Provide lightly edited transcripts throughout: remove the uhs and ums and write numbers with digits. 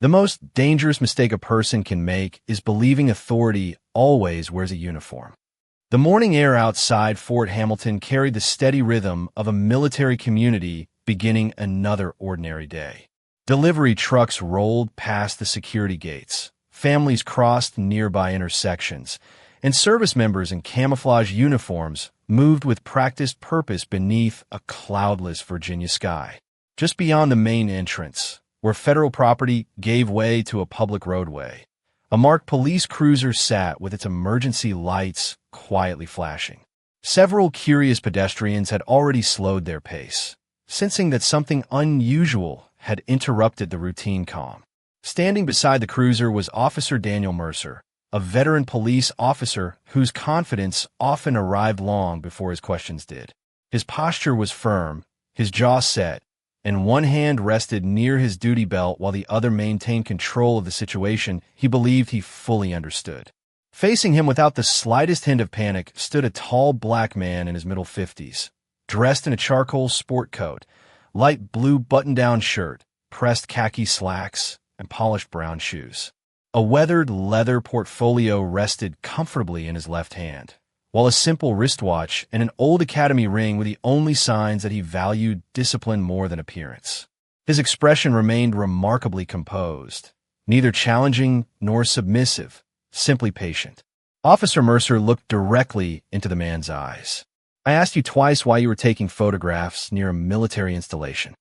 The most dangerous mistake a person can make is believing authority always wears a uniform. The morning air outside Fort Hamilton carried the steady rhythm of a military community beginning another ordinary day. Delivery trucks rolled past the security gates, families crossed nearby intersections, and service members in camouflage uniforms moved with practiced purpose beneath a cloudless Virginia sky. Just beyond the main entrance, where federal property gave way to a public roadway, a marked police cruiser sat with its emergency lights quietly flashing. Several curious pedestrians had already slowed their pace, sensing that something unusual had interrupted the routine calm. Standing beside the cruiser was Officer Daniel Mercer, a veteran police officer whose confidence often arrived long before his questions did. His posture was firm, his jaw set, and one hand rested near his duty belt while the other maintained control of the situation he believed he fully understood. Facing him without the slightest hint of panic stood a tall black man in his middle 50s, dressed in a charcoal sport coat, light blue button-down shirt, pressed khaki slacks, and polished brown shoes. A weathered leather portfolio rested comfortably in his left hand, while a simple wristwatch and an old academy ring were the only signs that he valued discipline more than appearance. His expression remained remarkably composed, neither challenging nor submissive, simply patient. Officer Mercer looked directly into the man's eyes. "I asked you twice why you were taking photographs near a military installation."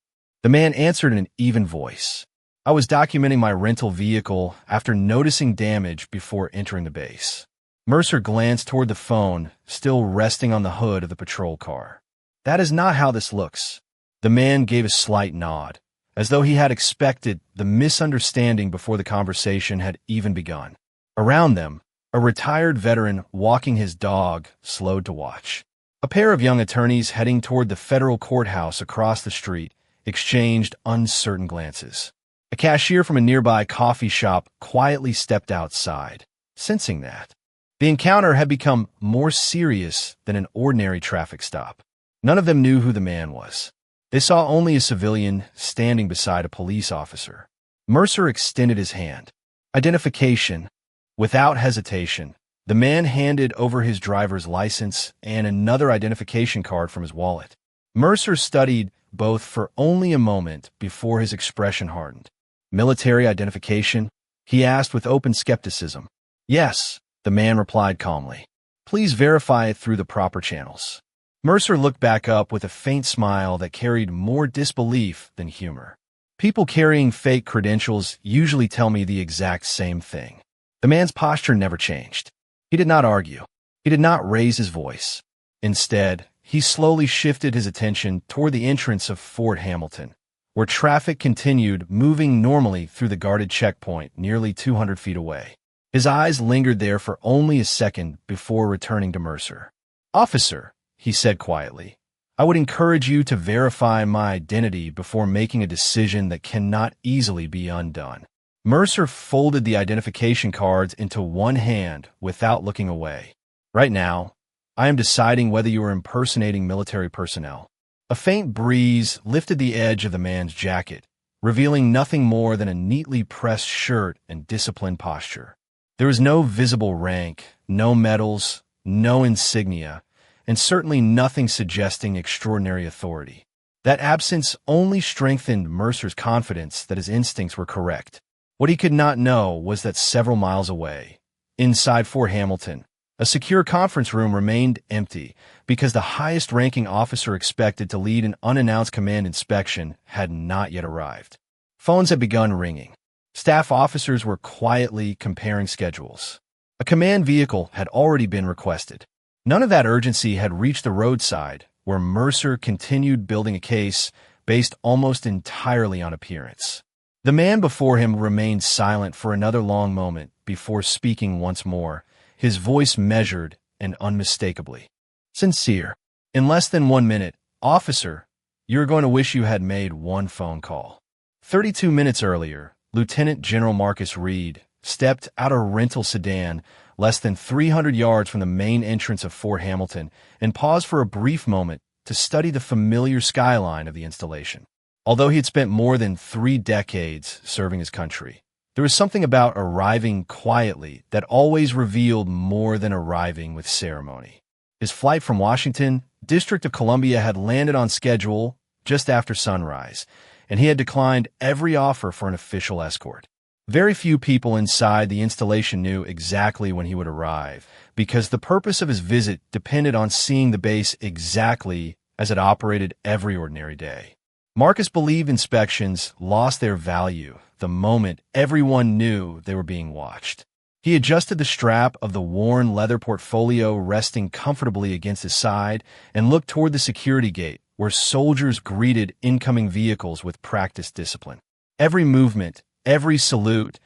The man answered in an even voice. "I was documenting my rental vehicle after noticing damage before entering the base." Mercer glanced toward the phone, still resting on the hood of the patrol car. "That is not how this looks." The man gave a slight nod, as though he had expected the misunderstanding before the conversation had even begun. Around them, a retired veteran walking his dog slowed to watch. A pair of young attorneys heading toward the federal courthouse across the street exchanged uncertain glances. A cashier from a nearby coffee shop quietly stepped outside, sensing that the encounter had become more serious than an ordinary traffic stop. None of them knew who the man was. They saw only a civilian standing beside a police officer. Mercer extended his hand. Identification. Without hesitation, the man handed over his driver's license and another identification card from his wallet. Mercer studied both for only a moment before his expression hardened. "Military identification?" he asked with open skepticism. "Yes," the man replied calmly. "Please verify it through the proper channels." Mercer looked back up with a faint smile that carried more disbelief than humor. "People carrying fake credentials usually tell me the exact same thing." The man's posture never changed. He did not argue. He did not raise his voice. Instead, he slowly shifted his attention toward the entrance of Fort Hamilton, where traffic continued moving normally through the guarded checkpoint nearly 200 feet away. His eyes lingered there for only a second before returning to Mercer. "Officer," he said quietly, "I would encourage you to verify my identity before making a decision that cannot easily be undone." Mercer folded the identification cards into one hand without looking away. "Right now, I am deciding whether you are impersonating military personnel." A faint breeze lifted the edge of the man's jacket, revealing nothing more than a neatly pressed shirt and disciplined posture. There was no visible rank, no medals, no insignia, and certainly nothing suggesting extraordinary authority. That absence only strengthened Mercer's confidence that his instincts were correct. What he could not know was that several miles away, inside Fort Hamilton, a secure conference room remained empty because the highest-ranking officer expected to lead an unannounced command inspection had not yet arrived. Phones had begun ringing. Staff officers were quietly comparing schedules. A command vehicle had already been requested. None of that urgency had reached the roadside, where Mercer continued building a case based almost entirely on appearance. The man before him remained silent for another long moment before speaking once more, his voice measured and unmistakably sincere. "In less than 1 minute, officer, you're going to wish you had made one phone call." 32 minutes earlier, Lieutenant General Marcus Reed stepped out of a rental sedan less than 300 yards from the main entrance of Fort Hamilton and paused for a brief moment to study the familiar skyline of the installation. Although he had spent more than 3 decades serving his country, There was something about arriving quietly that always revealed more than arriving with ceremony. His flight from Washington, District of Columbia, had landed on schedule just after sunrise, and he had declined every offer for an official escort. Very few people inside the installation knew exactly when he would arrive, because the purpose of his visit depended on seeing the base exactly as it operated every ordinary day. Marcus believed inspections lost their value the moment everyone knew they were being watched. He adjusted the strap of the worn leather portfolio resting comfortably against his side and looked toward the security gate, where soldiers greeted incoming vehicles with practiced discipline. Every movement, every salute,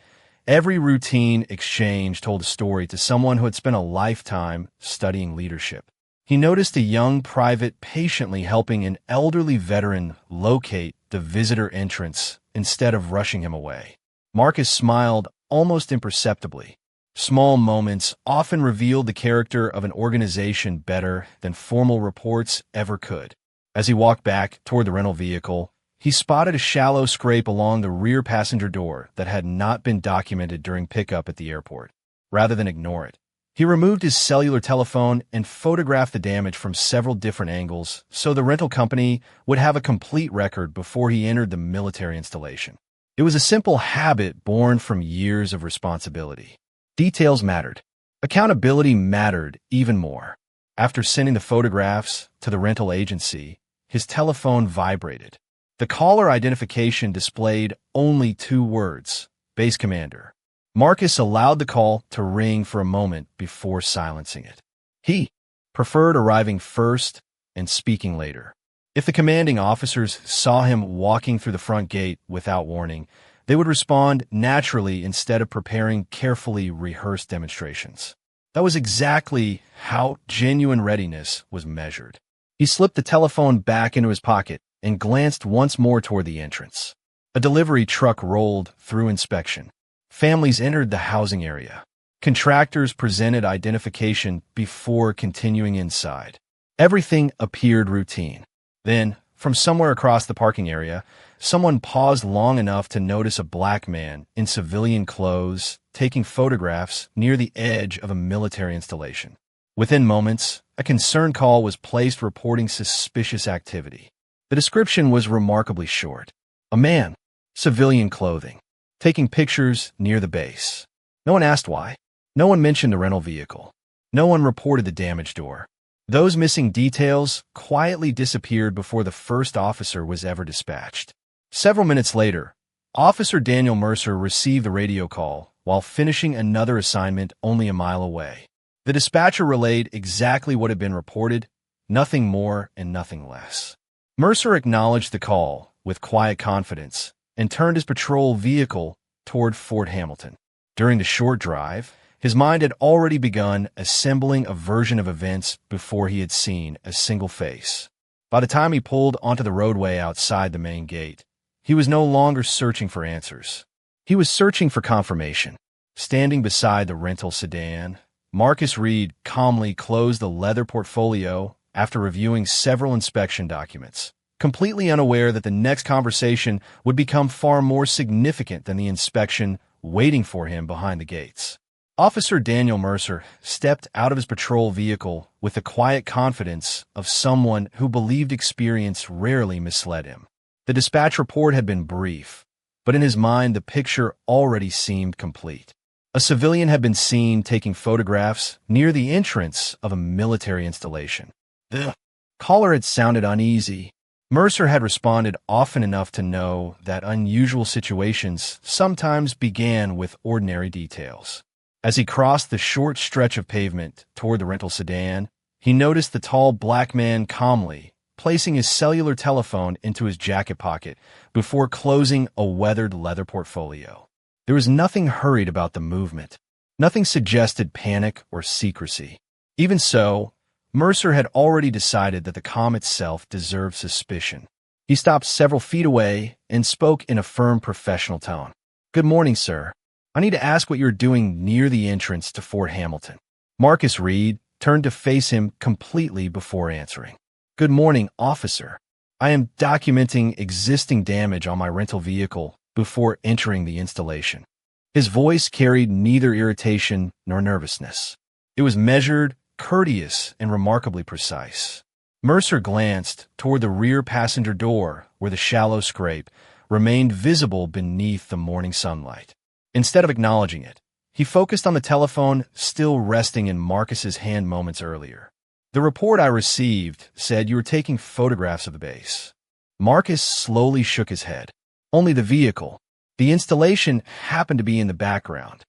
every routine exchange told a story to someone who had spent a lifetime studying leadership. He noticed a young private patiently helping an elderly veteran locate the visitor entrance instead of rushing him away. Marcus smiled almost imperceptibly. Small moments often revealed the character of an organization better than formal reports ever could. As he walked back toward the rental vehicle, he spotted a shallow scrape along the rear passenger door that had not been documented during pickup at the airport. Rather than ignore it, he removed his cellular telephone and photographed the damage from several different angles so the rental company would have a complete record before he entered the military installation. It was a simple habit born from years of responsibility. Details mattered. Accountability mattered even more. After sending the photographs to the rental agency, his telephone vibrated. The caller identification displayed only 2 words: Base Commander. Marcus allowed the call to ring for a moment before silencing it. He preferred arriving first and speaking later. If the commanding officers saw him walking through the front gate without warning, they would respond naturally instead of preparing carefully rehearsed demonstrations. That was exactly how genuine readiness was measured. He slipped the telephone back into his pocket and glanced once more toward the entrance. A delivery truck rolled through inspection. Families entered the housing area. Contractors presented identification before continuing inside. Everything appeared routine. Then, from somewhere across the parking area, someone paused long enough to notice a black man in civilian clothes taking photographs near the edge of a military installation. Within moments, a concern call was placed reporting suspicious activity. The description was remarkably short. A man, civilian clothing, taking pictures near the base. No one asked why. No one mentioned the rental vehicle. No one reported the damaged door. Those missing details quietly disappeared before the first officer was ever dispatched. Several minutes later, Officer Daniel Mercer received the radio call while finishing another assignment only a mile away. The dispatcher relayed exactly what had been reported, nothing more and nothing less. Mercer acknowledged the call with quiet confidence and turned his patrol vehicle toward Fort Hamilton. During the short drive, his mind had already begun assembling a version of events before he had seen a single face. By the time he pulled onto the roadway outside the main gate, he was no longer searching for answers. He was searching for confirmation. Standing beside the rental sedan, Marcus Reed calmly closed the leather portfolio after reviewing several inspection documents, completely unaware that the next conversation would become far more significant than the inspection waiting for him behind the gates. Officer Daniel Mercer stepped out of his patrol vehicle with the quiet confidence of someone who believed experience rarely misled him. The dispatch report had been brief, but in his mind the picture already seemed complete. A civilian had been seen taking photographs near the entrance of a military installation. The caller had sounded uneasy. Mercer had responded often enough to know that unusual situations sometimes began with ordinary details. As he crossed the short stretch of pavement toward the rental sedan, he noticed the tall black man calmly placing his cellular telephone into his jacket pocket before closing a weathered leather portfolio. There was nothing hurried about the movement. Nothing suggested panic or secrecy. Even so, Mercer had already decided that the comm itself deserved suspicion. He stopped several feet away and spoke in a firm professional tone. "Good morning, sir. I need to ask what you're doing near the entrance to Fort Hamilton." Marcus Reed turned to face him completely before answering. "Good morning, officer. I am documenting existing damage on my rental vehicle before entering the installation." His voice carried neither irritation nor nervousness. It was measured, courteous, and remarkably precise. Mercer glanced toward the rear passenger door, where the shallow scrape remained visible beneath the morning sunlight. Instead of acknowledging it, he focused on the telephone still resting in Marcus's hand moments earlier. "The report I received said you were taking photographs of the base." Marcus slowly shook his head. "Only the vehicle. The installation happened to be in the background."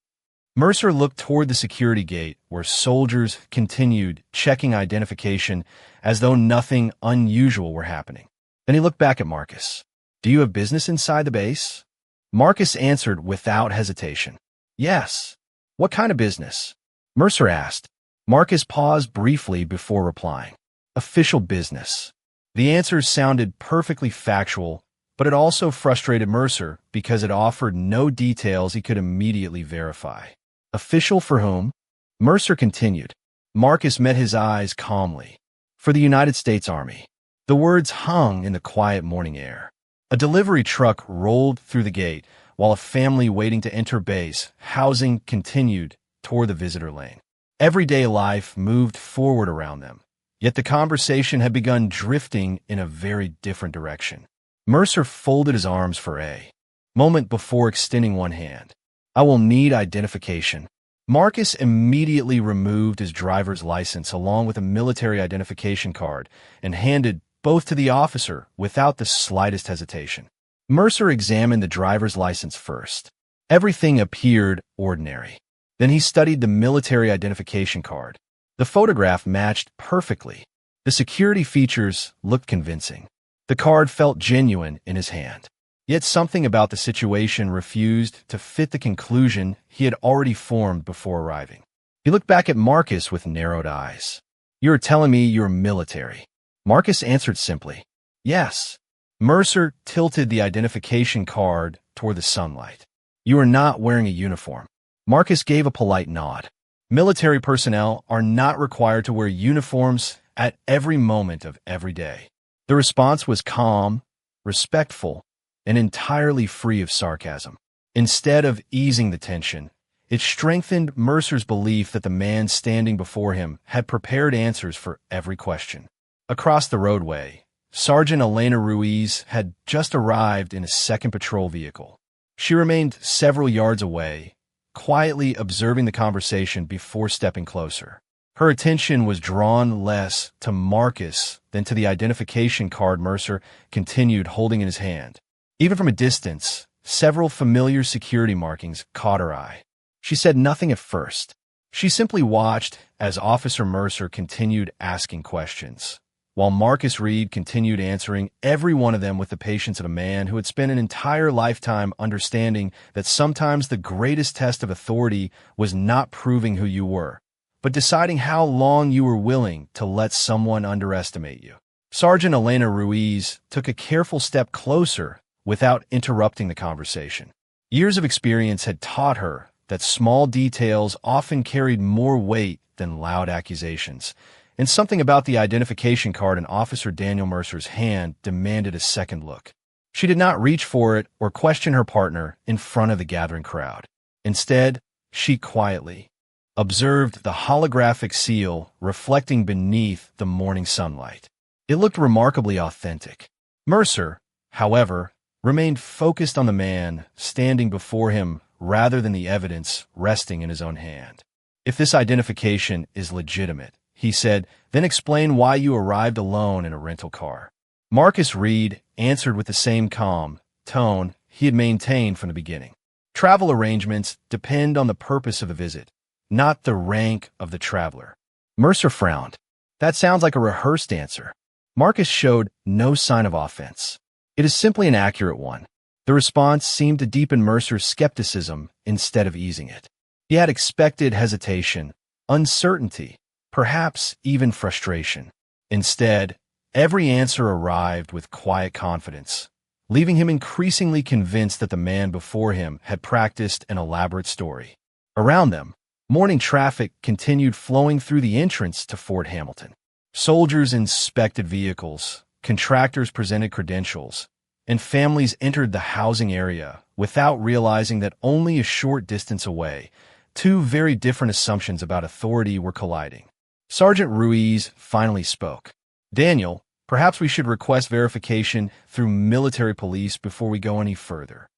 Mercer looked toward the security gate, where soldiers continued checking identification as though nothing unusual were happening. Then he looked back at Marcus. "Do you have business inside the base?" Marcus answered without hesitation. "Yes." "What kind of business?" Mercer asked. Marcus paused briefly before replying. "Official business." The answer sounded perfectly factual, but it also frustrated Mercer because it offered no details he could immediately verify. "Official for whom?" Mercer continued. Marcus met his eyes calmly. "For the United States Army." The words hung in the quiet morning air. A delivery truck rolled through the gate, while a family waiting to enter base housing continued toward the visitor lane. Everyday life moved forward around them, yet the conversation had begun drifting in a very different direction. Mercer folded his arms for a moment before extending one hand. "I will need identification." Marcus immediately removed his driver's license along with a military identification card and handed both to the officer without the slightest hesitation. Mercer examined the driver's license first. Everything appeared ordinary. Then he studied the military identification card. The photograph matched perfectly. The security features looked convincing. The card felt genuine in his hand. Yet something about the situation refused to fit the conclusion he had already formed before arriving. He looked back at Marcus with narrowed eyes. "You're telling me you're military?" Marcus answered simply, "Yes." Mercer tilted the identification card toward the sunlight. "You are not wearing a uniform." Marcus gave a polite nod. "Military personnel are not required to wear uniforms at every moment of every day." The response was calm, respectful, and entirely free of sarcasm. Instead of easing the tension, it strengthened Mercer's belief that the man standing before him had prepared answers for every question. Across the roadway, Sergeant Elena Ruiz had just arrived in a second patrol vehicle. She remained several yards away, quietly observing the conversation before stepping closer. Her attention was drawn less to Marcus than to the identification card Mercer continued holding in his hand. Even from a distance, several familiar security markings caught her eye. She said nothing at first. She simply watched as Officer Mercer continued asking questions, while Marcus Reed continued answering every one of them with the patience of a man who had spent an entire lifetime understanding that sometimes the greatest test of authority was not proving who you were, but deciding how long you were willing to let someone underestimate you. Sergeant Elena Ruiz took a careful step closer without interrupting the conversation. Years of experience had taught her that small details often carried more weight than loud accusations, and something about the identification card in Officer Daniel Mercer's hand demanded a second look. She did not reach for it or question her partner in front of the gathering crowd. Instead, she quietly observed the holographic seal reflecting beneath the morning sunlight. It looked remarkably authentic. Mercer, however, remained focused on the man standing before him rather than the evidence resting in his own hand. "If this identification is legitimate," he said, "then explain why you arrived alone in a rental car." Marcus Reed answered with the same calm tone he had maintained from the beginning. "Travel arrangements depend on the purpose of the visit, not the rank of the traveler." Mercer frowned. "That sounds like a rehearsed answer." Marcus showed no sign of offense. "It is simply an accurate one." The response seemed to deepen Mercer's skepticism instead of easing it. He had expected hesitation, uncertainty, perhaps even frustration. Instead, every answer arrived with quiet confidence, leaving him increasingly convinced that the man before him had practiced an elaborate story. Around them, morning traffic continued flowing through the entrance to Fort Hamilton. Soldiers inspected vehicles, contractors presented credentials, and families entered the housing area without realizing that only a short distance away, two very different assumptions about authority were colliding. Sergeant Ruiz finally spoke. "Daniel, perhaps we should request verification through military police before we go any further."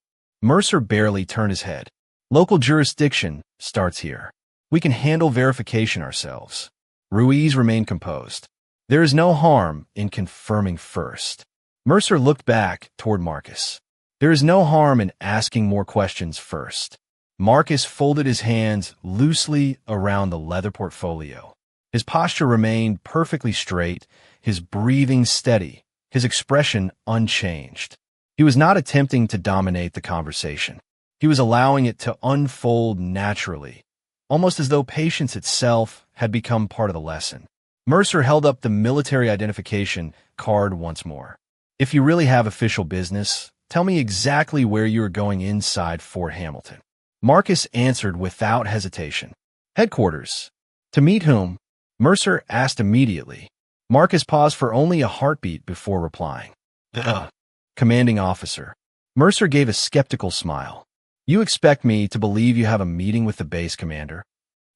Mercer barely turned his head. "Local jurisdiction starts here. We can handle verification ourselves." Ruiz remained composed. "There is no harm in confirming first." Mercer looked back toward Marcus. "There is no harm in asking more questions first." Marcus folded his hands loosely around the leather portfolio. His posture remained perfectly straight, his breathing steady, his expression unchanged. He was not attempting to dominate the conversation. He was allowing it to unfold naturally, almost as though patience itself had become part of the lesson. Mercer held up the military identification card once more. "If you really have official business, tell me exactly where you are going inside Fort Hamilton." Marcus answered without hesitation. "Headquarters." "To meet whom?" Mercer asked immediately. Marcus paused for only a heartbeat before replying. "The commanding officer." Mercer gave a skeptical smile. "You expect me to believe you have a meeting with the base commander?"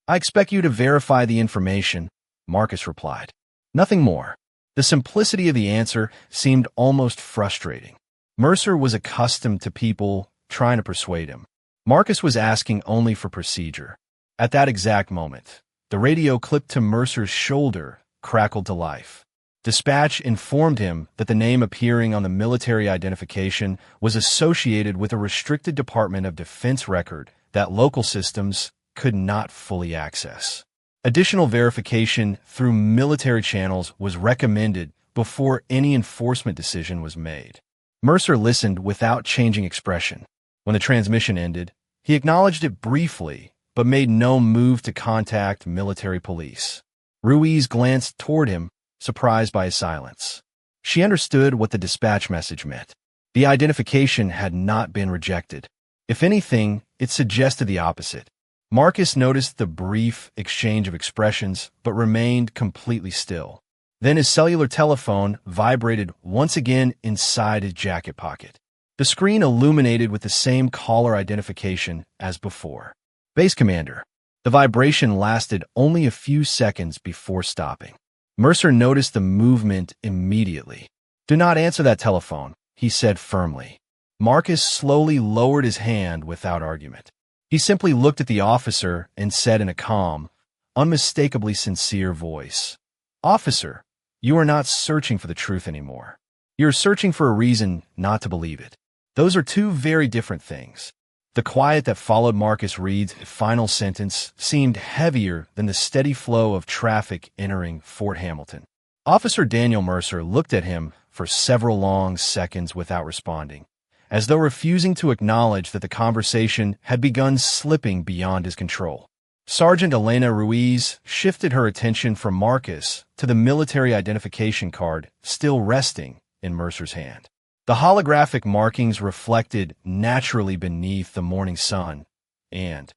"I expect you to verify the information," Marcus replied. Nothing more. The simplicity of the answer seemed almost frustrating. Mercer was accustomed to people trying to persuade him. Marcus was asking only for procedure. At that exact moment, the radio clipped to Mercer's shoulder crackled to life. Dispatch informed him that the name appearing on the military identification was associated with a restricted Department of Defense record that local systems could not fully access. Additional verification through military channels was recommended before any enforcement decision was made. Mercer listened without changing expression. When the transmission ended, he acknowledged it briefly, but made no move to contact military police. Ruiz glanced toward him, surprised by his silence. She understood what the dispatch message meant. The identification had not been rejected. If anything, it suggested the opposite. Marcus noticed the brief exchange of expressions, but remained completely still. Then his cellular telephone vibrated once again inside his jacket pocket. The screen illuminated with the same caller identification as before. "Base Commander." The vibration lasted only a few seconds before stopping. Mercer noticed the movement immediately. "Do not answer that telephone," he said firmly. Marcus slowly lowered his hand without argument. He simply looked at the officer and said in a calm, unmistakably sincere voice, "Officer, you are not searching for the truth anymore. You are searching for a reason not to believe it." Those are two very different things. The quiet that followed Marcus Reed's final sentence seemed heavier than the steady flow of traffic entering Fort Hamilton. Officer Daniel Mercer looked at him for several long seconds without responding, as though refusing to acknowledge that the conversation had begun slipping beyond his control. Sergeant Elena Ruiz shifted her attention from Marcus to the military identification card still resting in Mercer's hand. The holographic markings reflected naturally beneath the morning sun, and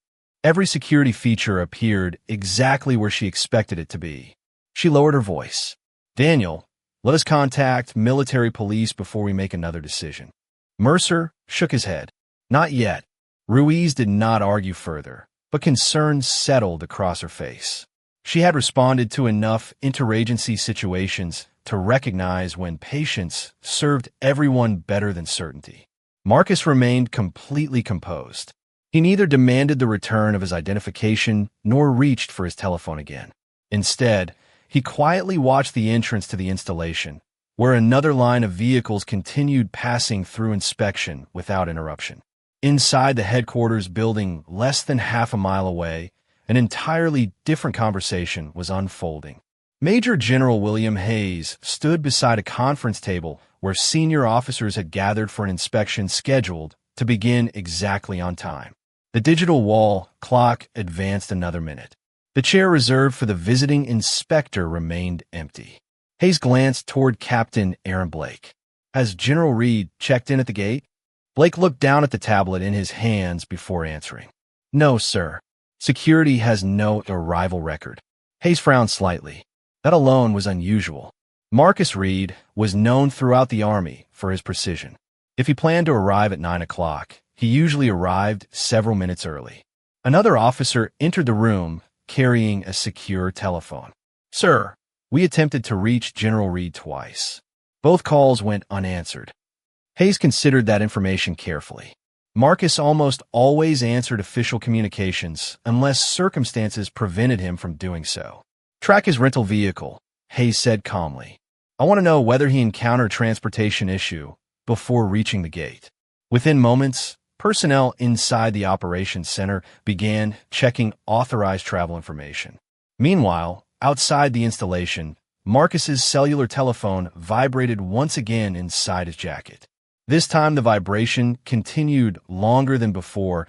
every security feature appeared exactly where she expected it to be. She lowered her voice. "Daniel, let us contact military police before we make another decision." Mercer shook his head. "Not yet." Ruiz did not argue further, but concern settled across her face. She had responded to enough interagency situations to recognize when patience served everyone better than certainty. Marcus remained completely composed. He neither demanded the return of his identification nor reached for his telephone again. Instead, he quietly watched the entrance to the installation, where another line of vehicles continued passing through inspection without interruption. Inside the headquarters building less than half a mile away, an entirely different conversation was unfolding. Major General William Hayes stood beside a conference table where senior officers had gathered for an inspection scheduled to begin exactly on time. The digital wall clock advanced another minute. The chair reserved for the visiting inspector remained empty. Hayes glanced toward Captain Aaron Blake. "Has General Reed checked in at the gate?" Blake looked down at the tablet in his hands before answering. "No, sir. Security has no arrival record." Hayes frowned slightly. That alone was unusual. Marcus Reed was known throughout the Army for his precision. If he planned to arrive at 9 o'clock, He usually arrived several minutes early. Another officer entered the room carrying a secure telephone. "Sir, we attempted to reach General Reed twice. Both calls went unanswered." Hayes considered that information carefully. Marcus almost always answered official communications unless circumstances prevented him from doing so. "Track his rental vehicle," Hayes said calmly. "I want to know whether he encountered a transportation issue before reaching the gate." Within moments, personnel inside the operations center began checking authorized travel information. Meanwhile, outside the installation, Marcus's cellular telephone vibrated once again inside his jacket. This time the vibration continued longer than before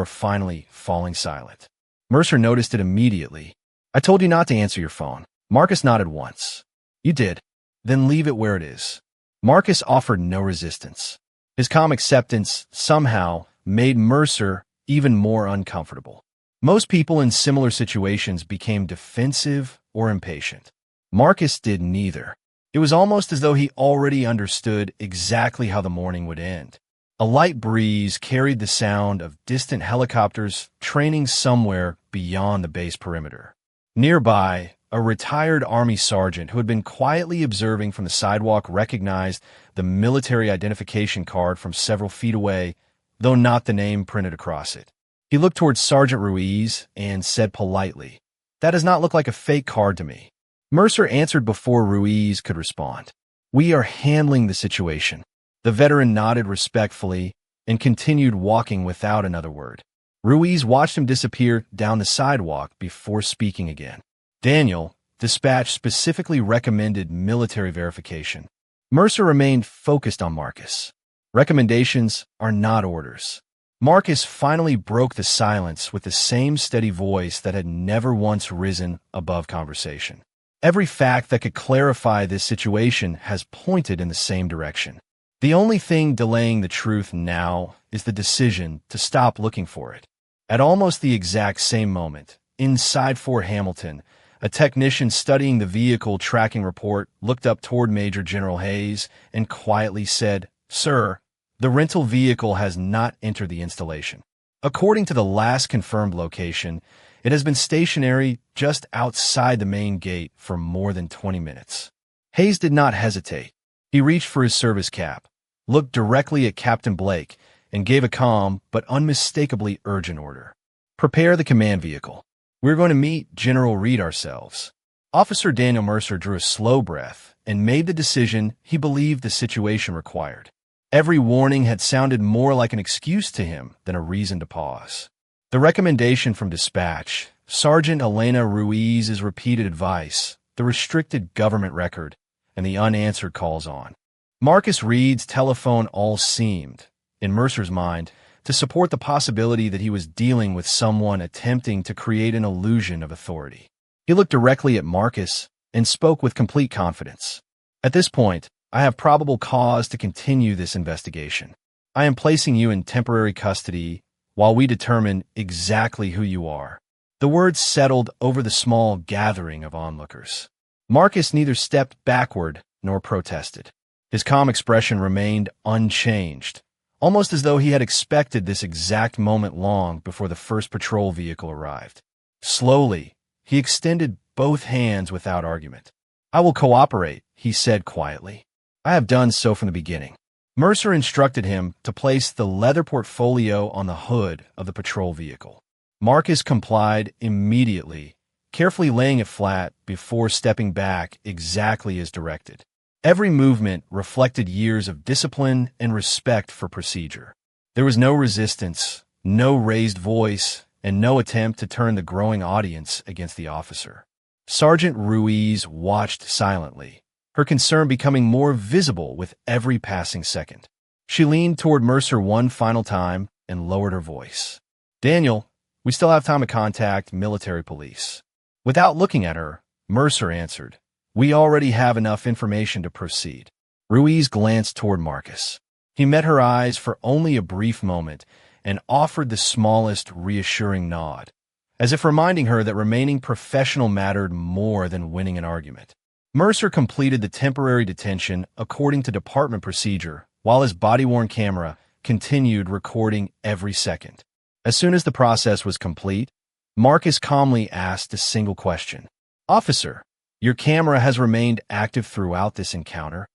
finally falling silent. Mercer noticed it immediately. "I told you not to answer your phone." Marcus nodded once. "You did. Then leave it where it is." Marcus offered no resistance. His calm acceptance somehow made Mercer even more uncomfortable. Most people in similar situations became defensive or impatient. Marcus did neither. It was almost as though he already understood exactly how the morning would end. A light breeze carried the sound of distant helicopters training somewhere beyond the base perimeter. Nearby, a retired Army sergeant who had been quietly observing from the sidewalk recognized the military identification card from several feet away, though not the name printed across it. He looked towards Sergeant Ruiz and said politely, "That does not look like a fake card to me." Mercer answered before Ruiz could respond. "We are handling the situation." The veteran nodded respectfully and continued walking without another word. Ruiz watched him disappear down the sidewalk before speaking again. "Daniel, dispatch specifically recommended military verification." Mercer remained focused on Marcus. "Recommendations are not orders." Marcus finally broke the silence with the same steady voice that had never once risen above conversation. "Every fact that could clarify this situation has pointed in the same direction. The only thing delaying the truth now is the decision to stop looking for it." At almost the exact same moment, inside Fort Hamilton, a technician studying the vehicle tracking report looked up toward Major General Hayes and quietly said, "Sir, the rental vehicle has not entered the installation. According to the last confirmed location, it has been stationary just outside the main gate for more than 20 minutes. Hayes did not hesitate. He reached for his service cap, looked directly at Captain Blake, and gave a calm but unmistakably urgent order. "Prepare the command vehicle. We're going to meet General Reed ourselves." Officer Daniel Mercer drew a slow breath and made the decision he believed the situation required. Every warning had sounded more like an excuse to him than a reason to pause. The recommendation from dispatch, Sergeant Elena Ruiz's repeated advice, the restricted government record, and the unanswered calls on Marcus Reed's telephone all seemed, in Mercer's mind, to support the possibility that he was dealing with someone attempting to create an illusion of authority. He looked directly at Marcus and spoke with complete confidence. "At this point, I have probable cause to continue this investigation. I am placing you in temporary custody while we determine exactly who you are." The words settled over the small gathering of onlookers. Marcus neither stepped backward nor protested. His calm expression remained unchanged, almost as though he had expected this exact moment long before the first patrol vehicle arrived. Slowly, he extended both hands without argument. "I will cooperate," he said quietly. "I have done so from the beginning." Mercer instructed him to place the leather portfolio on the hood of the patrol vehicle. Marcus complied immediately, carefully laying it flat before stepping back exactly as directed. Every movement reflected years of discipline and respect for procedure. There was no resistance, no raised voice, and no attempt to turn the growing audience against the officer. Sergeant Ruiz watched silently, her concern becoming more visible with every passing second. She leaned toward Mercer one final time and lowered her voice. "Daniel, we still have time to contact military police." Without looking at her, Mercer answered, "We already have enough information to proceed." Ruiz glanced toward Marcus. He met her eyes for only a brief moment and offered the smallest reassuring nod, as if reminding her that remaining professional mattered more than winning an argument. Mercer completed the temporary detention according to department procedure while his body-worn camera continued recording every second. As soon as the process was complete, Marcus calmly asked a single question. "Officer, your camera has remained active throughout this encounter?"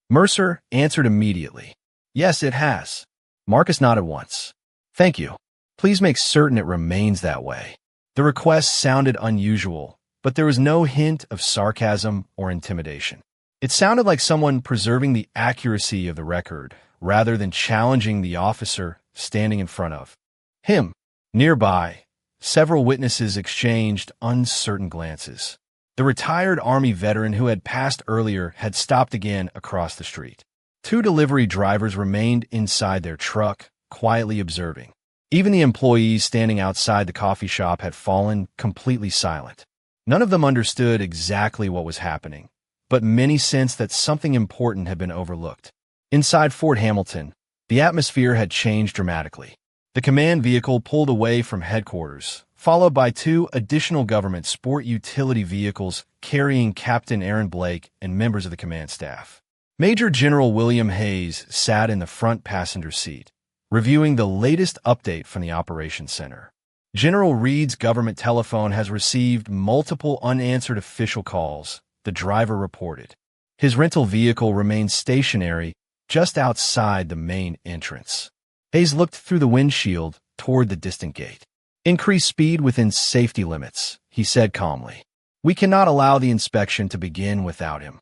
Mercer answered immediately. "Yes, it has." Marcus nodded once. "Thank you. Please make certain it remains that way." The request sounded unusual, but there was no hint of sarcasm or intimidation. It sounded like someone preserving the accuracy of the record rather than challenging the officer standing in front of him. Nearby, several witnesses exchanged uncertain glances. The retired Army veteran who had passed earlier had stopped again across the street. Two delivery drivers remained inside their truck, quietly observing. Even the employees standing outside the coffee shop had fallen completely silent. None of them understood exactly what was happening, but many sensed that something important had been overlooked. Inside Fort Hamilton, the atmosphere had changed dramatically. The command vehicle pulled away from headquarters, followed by two additional government sport utility vehicles carrying Captain Aaron Blake and members of the command staff. Major General William Hayes sat in the front passenger seat, reviewing the latest update from the operations center. General Reed's government telephone has received multiple unanswered official calls, the driver reported. His rental vehicle remains stationary just outside the main entrance. Hayes looked through the windshield toward the distant gate. "Increase speed within safety limits," he said calmly. "We cannot allow the inspection to begin without him."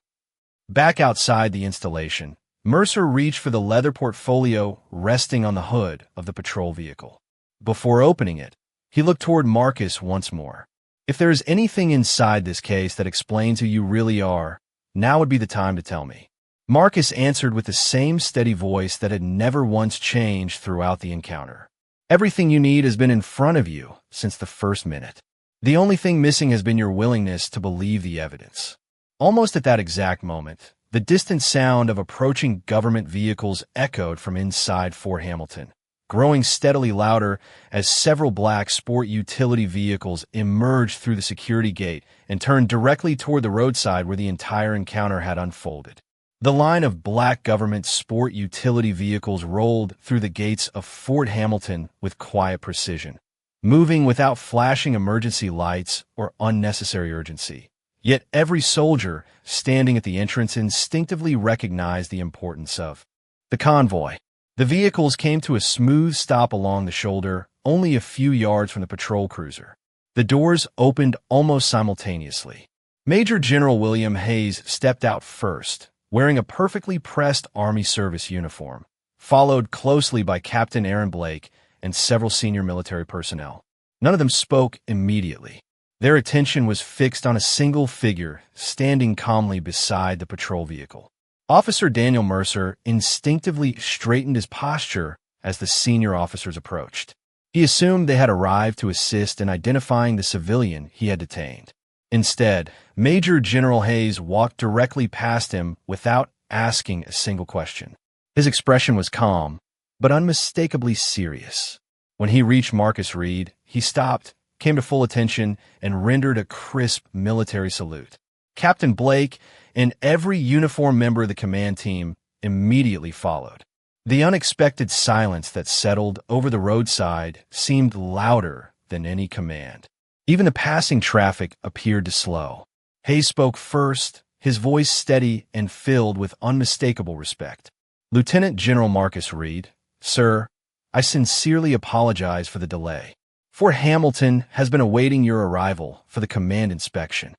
Back outside the installation, Mercer reached for the leather portfolio resting on the hood of the patrol vehicle. Before opening it, he looked toward Marcus once more. "If there is anything inside this case that explains who you really are, now would be the time to tell me." Marcus answered with the same steady voice that had never once changed throughout the encounter. "Everything you need has been in front of you since the first minute. The only thing missing has been your willingness to believe the evidence." Almost at that exact moment, the distant sound of approaching government vehicles echoed from inside Fort Hamilton, growing steadily louder as several black sport utility vehicles emerged through the security gate and turned directly toward the roadside where the entire encounter had unfolded. The line of black government sport utility vehicles rolled through the gates of Fort Hamilton with quiet precision, moving without flashing emergency lights or unnecessary urgency. Yet every soldier standing at the entrance instinctively recognized the importance of the convoy. The vehicles came to a smooth stop along the shoulder, only a few yards from the patrol cruiser. The doors opened almost simultaneously. Major General William Hayes stepped out first, wearing a perfectly pressed Army service uniform, followed closely by Captain Aaron Blake and several senior military personnel. None of them spoke immediately. Their attention was fixed on a single figure standing calmly beside the patrol vehicle. Officer Daniel Mercer instinctively straightened his posture as the senior officers approached. He assumed they had arrived to assist in identifying the civilian he had detained. Instead, Major General Hayes walked directly past him without asking a single question. His expression was calm, but unmistakably serious. When he reached Marcus Reed, he stopped, came to full attention, and rendered a crisp military salute. Captain Blake and every uniformed member of the command team immediately followed. The unexpected silence that settled over the roadside seemed louder than any command. Even the passing traffic appeared to slow. Hayes spoke first, his voice steady and filled with unmistakable respect. "Lieutenant General Marcus Reed, sir, I sincerely apologize for the delay. Fort Hamilton has been awaiting your arrival for the command inspection."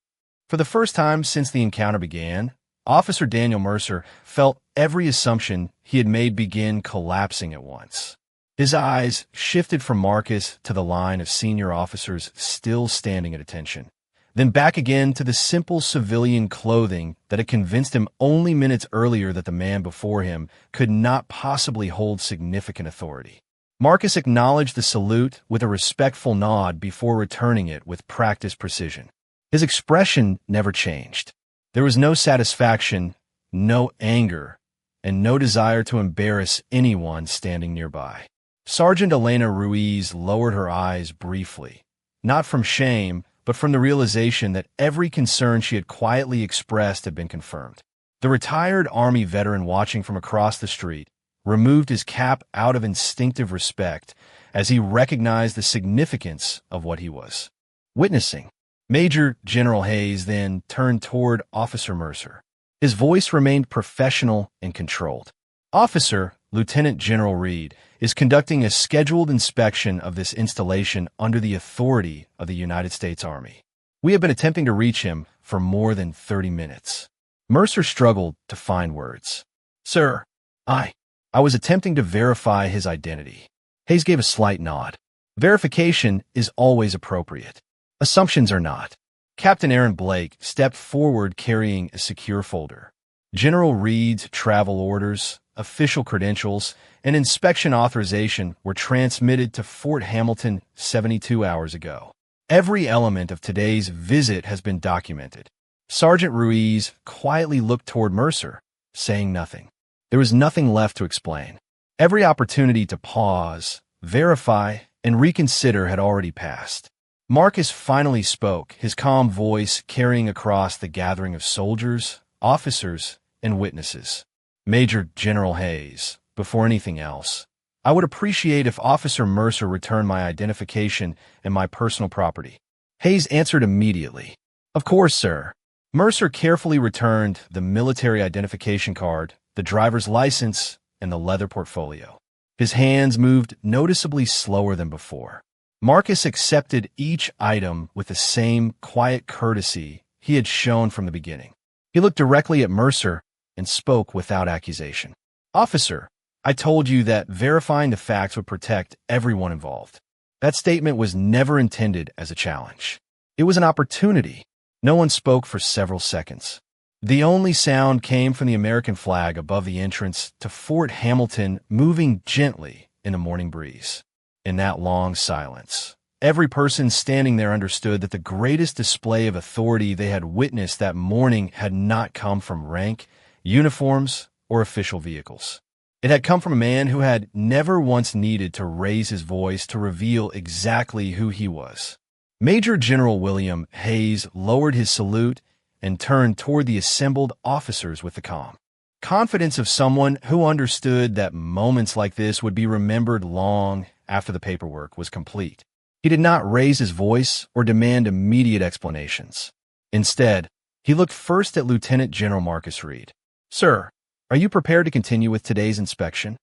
For the first time since the encounter began, Officer Daniel Mercer felt every assumption he had made begin collapsing at once. His eyes shifted from Marcus to the line of senior officers still standing at attention, then back again to the simple civilian clothing that had convinced him only minutes earlier that the man before him could not possibly hold significant authority. Marcus acknowledged the salute with a respectful nod before returning it with practiced precision. His expression never changed. There was no satisfaction, no anger, and no desire to embarrass anyone standing nearby. Sergeant Elena Ruiz lowered her eyes briefly, not from shame, but from the realization that every concern she had quietly expressed had been confirmed. The retired Army veteran watching from across the street removed his cap out of instinctive respect as he recognized the significance of what he was witnessing. Major General Hayes then turned toward Officer Mercer. His voice remained professional and controlled. Officer, Lieutenant General Reed, is conducting a scheduled inspection of this installation under the authority of the United States Army. We have been attempting to reach him for more than 30 minutes. Mercer struggled to find words. Sir, I was attempting to verify his identity. Hayes gave a slight nod. Verification is always appropriate. Assumptions are not. Captain Aaron Blake stepped forward carrying a secure folder. General Reed's travel orders, official credentials, and inspection authorization were transmitted to Fort Hamilton 72 hours ago. Every element of today's visit has been documented. Sergeant Ruiz quietly looked toward Mercer, saying nothing. There was nothing left to explain. Every opportunity to pause, verify, and reconsider had already passed. Marcus finally spoke, his calm voice carrying across the gathering of soldiers, officers, and witnesses. Major General Hayes, before anything else, I would appreciate if Officer Mercer returned my identification and my personal property. Hayes answered immediately. Of course, sir. Mercer carefully returned the military identification card, the driver's license, and the leather portfolio. His hands moved noticeably slower than before. Marcus accepted each item with the same quiet courtesy he had shown from the beginning. He looked directly at Mercer and spoke without accusation. Officer, I told you that verifying the facts would protect everyone involved. That statement was never intended as a challenge. It was an opportunity. No one spoke for several seconds. The only sound came from the American flag above the entrance to Fort Hamilton moving gently in a morning breeze. In that long silence, every person standing there understood that the greatest display of authority they had witnessed that morning had not come from rank, uniforms, or official vehicles. It had come from a man who had never once needed to raise his voice to reveal exactly who he was. Major General William Hayes lowered his salute and turned toward the assembled officers with the calm confidence of someone who understood that moments like this would be remembered long after the paperwork was complete. He did not raise his voice or demand immediate explanations. Instead, he looked first at Lieutenant General Marcus Reed. Sir, are you prepared to continue with today's inspection?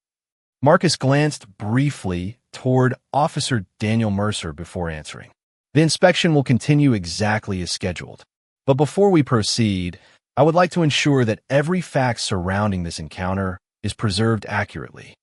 Marcus glanced briefly toward Officer Daniel Mercer before answering. The inspection will continue exactly as scheduled. But before we proceed, I would like to ensure that every fact surrounding this encounter is preserved accurately.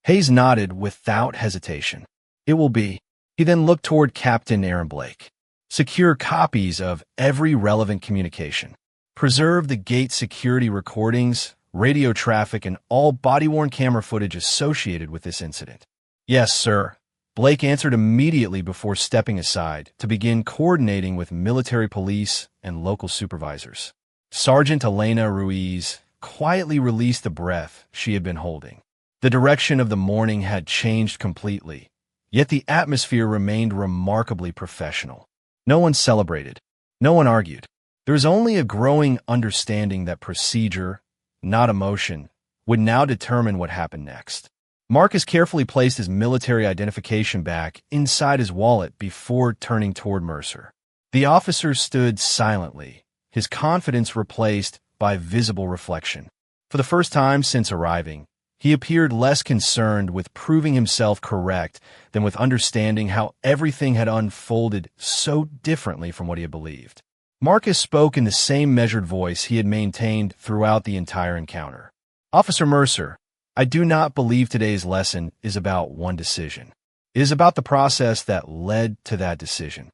Hayes nodded without hesitation. It will be. He then looked toward Captain Aaron Blake. Secure copies of every relevant communication. Preserve the gate security recordings, radio traffic, and all body-worn camera footage associated with this incident. Yes, sir. Blake answered immediately before stepping aside to begin coordinating with military police and local supervisors. Sergeant Elena Ruiz quietly released the breath she had been holding. The direction of the morning had changed completely, yet the atmosphere remained remarkably professional. No one celebrated. No one argued. There was only a growing understanding that procedure, not emotion, would now determine what happened next. Marcus carefully placed his military identification back inside his wallet before turning toward Mercer. The officer stood silently, his confidence replaced by visible reflection. For the first time since arriving, he appeared less concerned with proving himself correct than with understanding how everything had unfolded so differently from what he had believed. Marcus spoke in the same measured voice he had maintained throughout the entire encounter. Officer Mercer, I do not believe today's lesson is about one decision. It is about the process that led to that decision.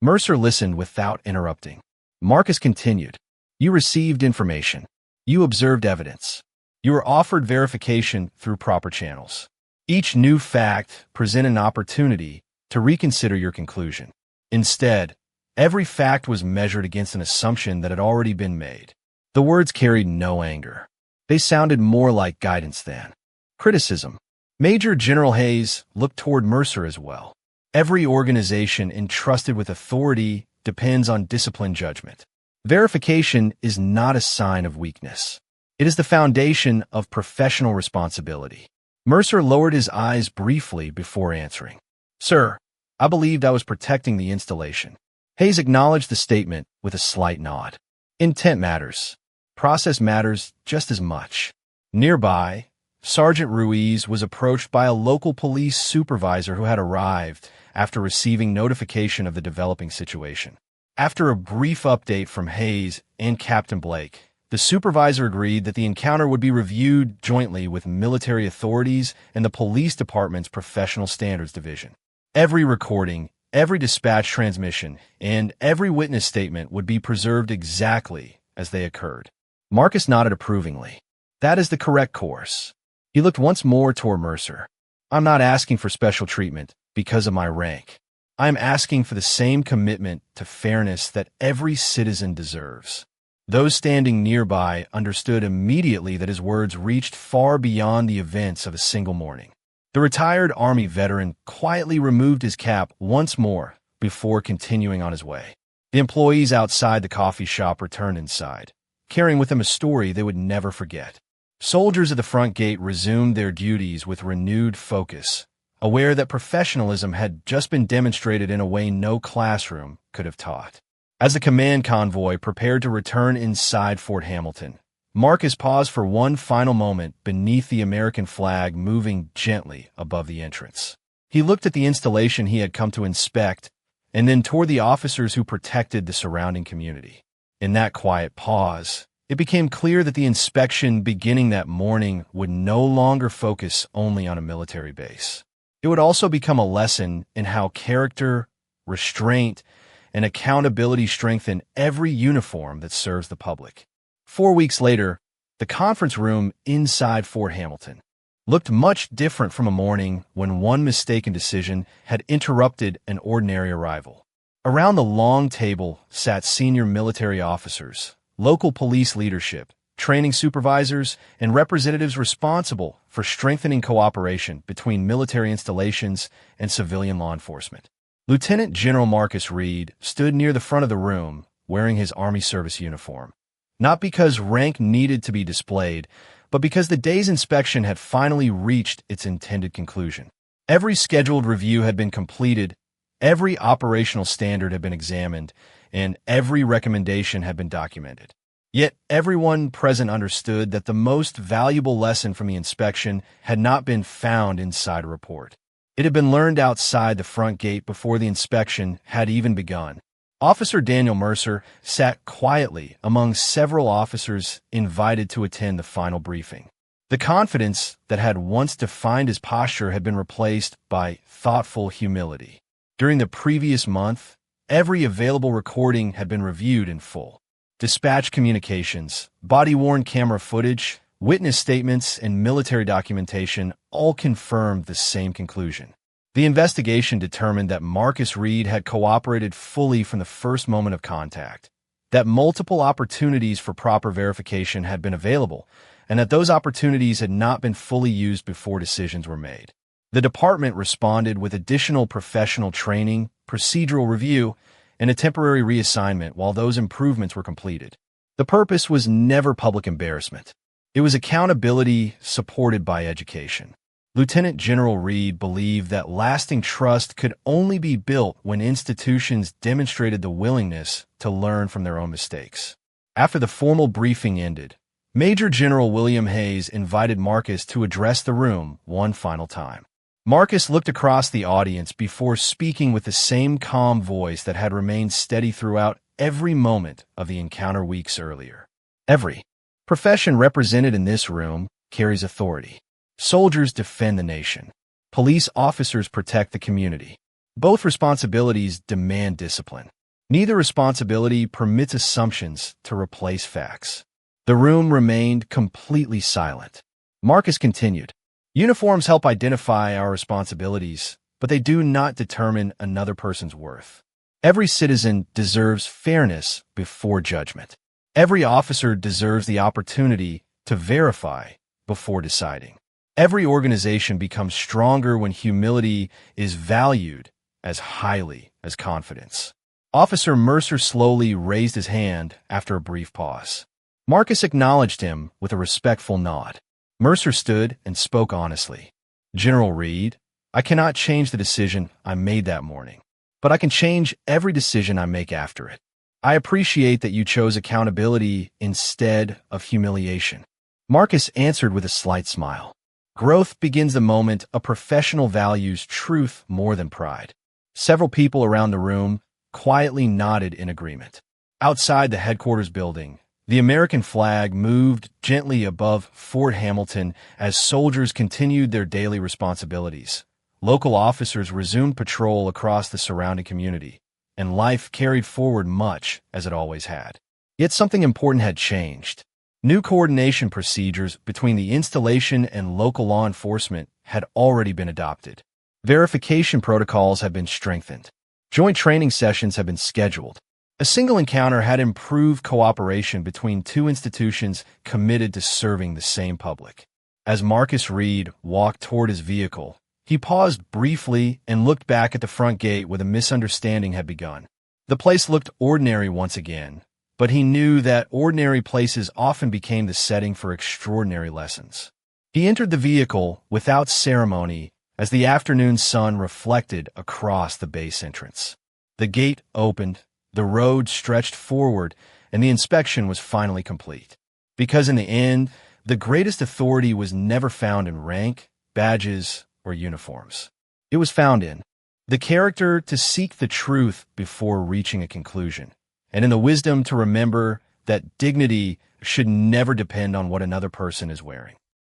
Mercer listened without interrupting. Marcus continued. You received information. You observed evidence. You were offered verification through proper channels. Each new fact presented an opportunity to reconsider your conclusion. Instead, every fact was measured against an assumption that had already been made. The words carried no anger. They sounded more like guidance than criticism. Major General Hayes looked toward Mercer as well. Every organization entrusted with authority depends on disciplined judgment. Verification is not a sign of weakness. It is the foundation of professional responsibility. Mercer lowered his eyes briefly before answering. Sir, I believed I was protecting the installation. Hayes acknowledged the statement with a slight nod. Intent matters. Process matters just as much. Nearby, Sergeant Ruiz was approached by a local police supervisor who had arrived after receiving notification of the developing situation. After a brief update from Hayes and Captain Blake, the supervisor agreed that the encounter would be reviewed jointly with military authorities and the police department's professional standards division. Every recording, every dispatch transmission, and every witness statement would be preserved exactly as they occurred. Marcus nodded approvingly. That is the correct course. He looked once more toward Mercer. I'm not asking for special treatment because of my rank. I am asking for the same commitment to fairness that every citizen deserves. Those standing nearby understood immediately that his words reached far beyond the events of a single morning. The retired Army veteran quietly removed his cap once more before continuing on his way. The employees outside the coffee shop returned inside, carrying with them a story they would never forget. Soldiers at the front gate resumed their duties with renewed focus, aware that professionalism had just been demonstrated in a way no classroom could have taught. As the command convoy prepared to return inside Fort Hamilton, Marcus paused for one final moment beneath the American flag moving gently above the entrance. He looked at the installation he had come to inspect and then toward the officers who protected the surrounding community. In that quiet pause, it became clear that the inspection beginning that morning would no longer focus only on a military base. It would also become a lesson in how character, restraint, and accountability strengthen every uniform that serves the public. 4 weeks later, the conference room inside Fort Hamilton looked much different from a morning when one mistaken decision had interrupted an ordinary arrival. Around the long table sat senior military officers, local police leadership, training supervisors, and representatives responsible for strengthening cooperation between military installations and civilian law enforcement. Lieutenant General Marcus Reed stood near the front of the room, wearing his Army service uniform. Not because rank needed to be displayed, but because the day's inspection had finally reached its intended conclusion. Every scheduled review had been completed, every operational standard had been examined, and every recommendation had been documented. Yet everyone present understood that the most valuable lesson from the inspection had not been found inside a report. It had been learned outside the front gate before the inspection had even begun. Officer Daniel Mercer sat quietly among several officers invited to attend the final briefing. The confidence that had once defined his posture had been replaced by thoughtful humility. During the previous month, every available recording had been reviewed in full. Dispatch communications, body-worn camera footage, witness statements, and military documentation all confirmed the same conclusion. The investigation determined that Marcus Reed had cooperated fully from the first moment of contact, that multiple opportunities for proper verification had been available, and that those opportunities had not been fully used before decisions were made. The department responded with additional professional training, procedural review, and a temporary reassignment while those improvements were completed. The purpose was never public embarrassment. It was accountability supported by education. Lieutenant General Reed believed that lasting trust could only be built when institutions demonstrated the willingness to learn from their own mistakes. After the formal briefing ended, Major General William Hayes invited Marcus to address the room one final time. Marcus looked across the audience before speaking with the same calm voice that had remained steady throughout every moment of the encounter weeks earlier. Every profession represented in this room carries authority. Soldiers defend the nation. Police officers protect the community. Both responsibilities demand discipline. Neither responsibility permits assumptions to replace facts. The room remained completely silent. Marcus continued, "Uniforms help identify our responsibilities, but they do not determine another person's worth. Every citizen deserves fairness before judgment. Every officer deserves the opportunity to verify before deciding. Every organization becomes stronger when humility is valued as highly as confidence." Officer Mercer slowly raised his hand after a brief pause. Marcus acknowledged him with a respectful nod. Mercer stood and spoke honestly. General Reed, I cannot change the decision I made that morning, but I can change every decision I make after it. I appreciate that you chose accountability instead of humiliation. Marcus answered with a slight smile. Growth begins the moment a professional values truth more than pride. Several people around the room quietly nodded in agreement. Outside the headquarters building, the American flag moved gently above Fort Hamilton as soldiers continued their daily responsibilities. Local officers resumed patrol across the surrounding community, and life carried forward much as it always had. Yet something important had changed. New coordination procedures between the installation and local law enforcement had already been adopted. Verification protocols had been strengthened. Joint training sessions had been scheduled. A single encounter had improved cooperation between two institutions committed to serving the same public. As Marcus Reed walked toward his vehicle, he paused briefly and looked back at the front gate where the misunderstanding had begun. The place looked ordinary once again, but he knew that ordinary places often became the setting for extraordinary lessons. He entered the vehicle without ceremony as the afternoon sun reflected across the base entrance. The gate opened, the road stretched forward, and the inspection was finally complete. Because in the end, the greatest authority was never found in rank, badges, or uniforms. It was found in the character to seek the truth before reaching a conclusion, and in the wisdom to remember that dignity should never depend on what another person is wearing.